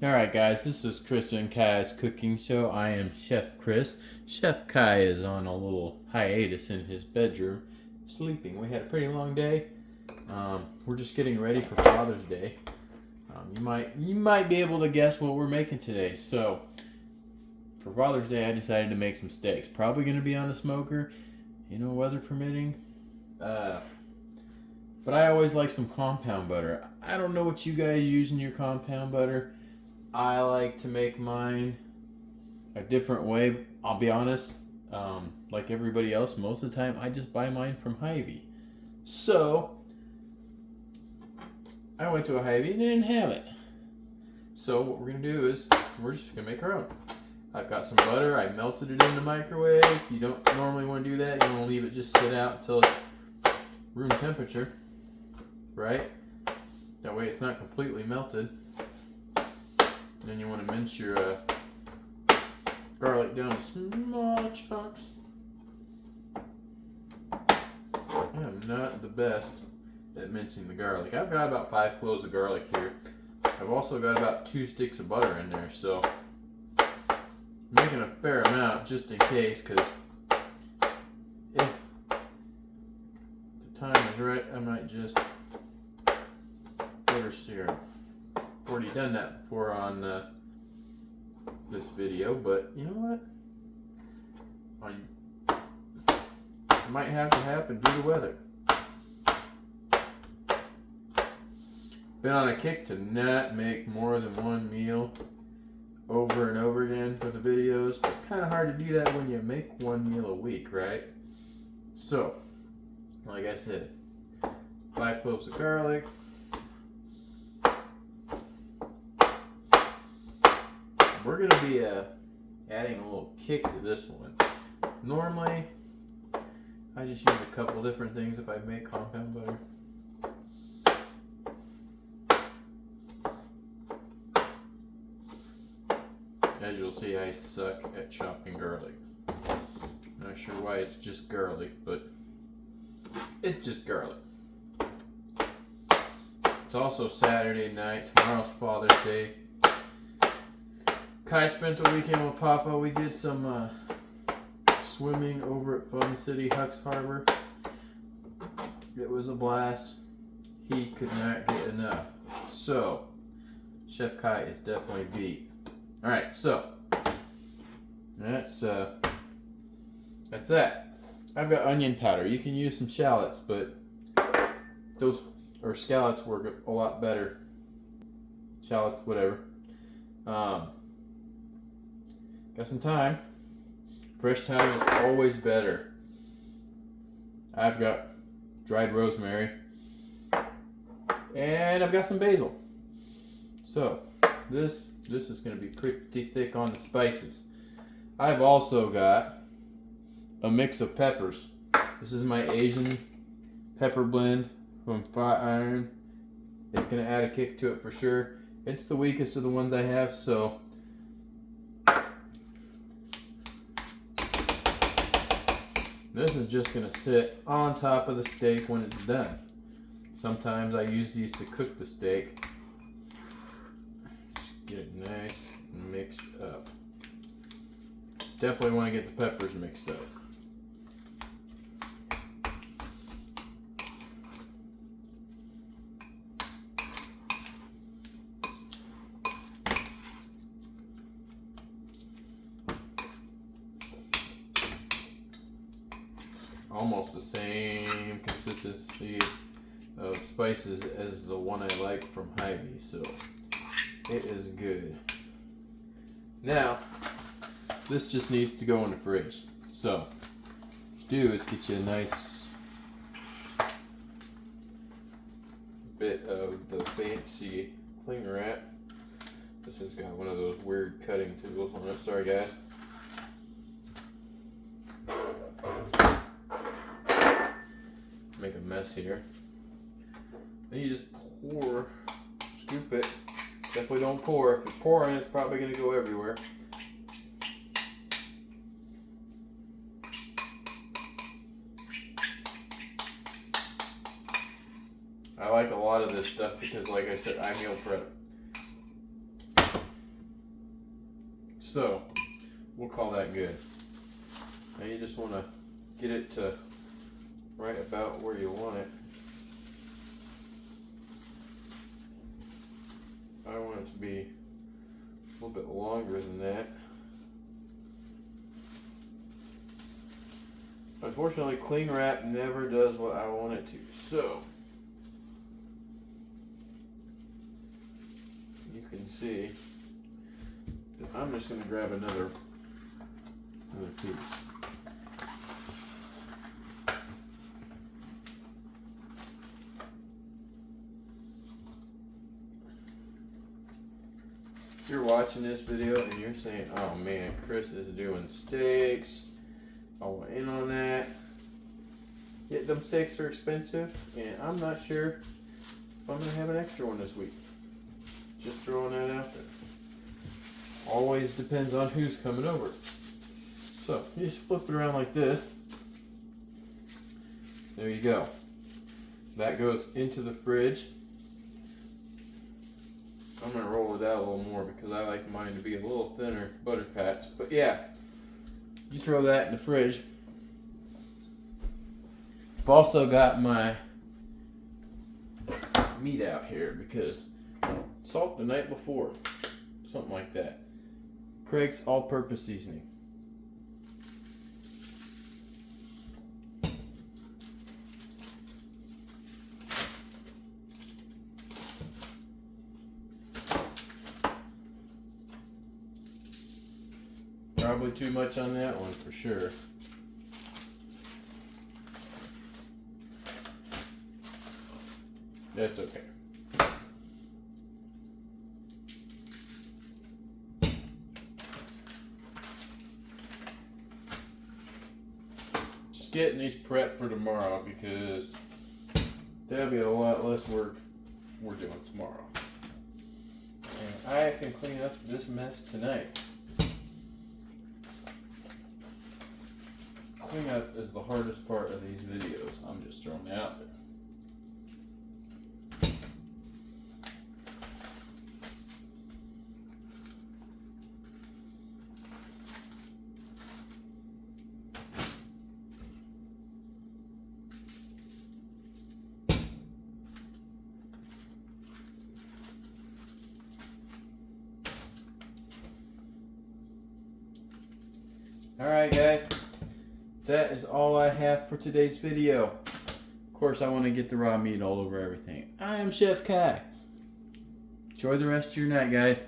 Alright guys, this is Chris and Kai's cooking show. I am Chef Chris. Chef Kai is on a little hiatus in his bedroom, sleeping. We had a pretty long day. We're just getting ready for Father's Day. You might be able to guess what we're making today. So, for Father's Day I decided to make some steaks. Probably going to be on a smoker, weather permitting. But I always like some compound butter. I don't know what you guys use in your compound butter. I like to make mine a different way. I'll be honest, like everybody else, most of the time I just buy mine from Hy-Vee. So, I went to a Hy-Vee and they didn't have it. So what we're going to do is, we're just going to make our own. I've got some butter, I melted it in the microwave. You don't normally want to do that, you want to leave it just sit out until it's room temperature, right? That way it's not completely melted. Then you want to mince your garlic down to small chunks. I am not the best at mincing the garlic. I've got about 5 cloves of garlic here. I've also got about 2 sticks of butter in there, so I'm making a fair amount just in case, because if the time is right, I might just butter serum. Already done that before on this video, but you know what? It might have to happen due to weather. Been on a kick to not make more than one meal over and over again for the videos, but it's kind of hard to do that when you make one meal a week, right? So, like I said, 5 cloves of garlic. We're going to be adding a little kick to this one. Normally, I just use a couple different things if I make compound butter. As you'll see, I suck at chopping garlic. Not sure why it's just garlic, but it's just garlic. It's also Saturday night. Tomorrow's Father's Day. Kai spent the weekend with Papa. We did some swimming over at Fun City Hucks Harbor. It was a blast. He could not get enough. So, Chef Kai is definitely beat. Alright, so that's that. I've got onion powder. You can use some shallots, but scallots work a lot better. Shallots, whatever. Got some thyme. Fresh thyme is always better. I've got dried rosemary. And I've got some basil. So, this is going to be pretty thick on the spices. I've also got a mix of peppers. This is my Asian pepper blend from Fat Iron. It's going to add a kick to it for sure. It's the weakest of the ones I have, so this is just going to sit on top of the steak when it's done. Sometimes I use these to cook the steak. Just get it nice and mixed up. Definitely want to get the peppers mixed up. Almost the same consistency of spices as the one I like from Hy-Vee, so it is good. Now, this just needs to go in the fridge. So, what you do is get you a nice bit of the fancy cling wrap. This has got one of those weird cutting tools on it. Sorry, guys. Make a mess here. Then you just scoop it. Definitely don't pour. If you're pouring, it's probably going to go everywhere. I like a lot of this stuff because, like I said, I meal prep. So we'll call that good. Now you just want to get it to right about where you want it. I want it to be a little bit longer than that. Unfortunately, cling wrap never does what I want it to. So you can see that I'm just going to grab another piece. If you're watching this video and you're saying, oh man, Chris is doing steaks, I want in on that. Yeah, them steaks are expensive, and I'm not sure if I'm going to have an extra one this week. Just throwing that out there. Always depends on who's coming over. So, you just flip it around like this. There you go. That goes into the fridge. I'm going to roll it out a little more because I like mine to be a little thinner butter pats. But yeah, you throw that in the fridge. I've also got my meat out here because salt the night before. Something like that. Craig's all-purpose seasoning. Probably too much on that one for sure. That's okay. Just getting these prepped for tomorrow because there'll be a lot less work we're doing tomorrow. And I can clean up this mess tonight. Cleaning up is the hardest part of these videos. I'm just throwing it out there. Alright guys, that is all I have for today's video. Of course I want to get the raw meat all over everything. I am Chef Kai. Enjoy the rest of your night guys.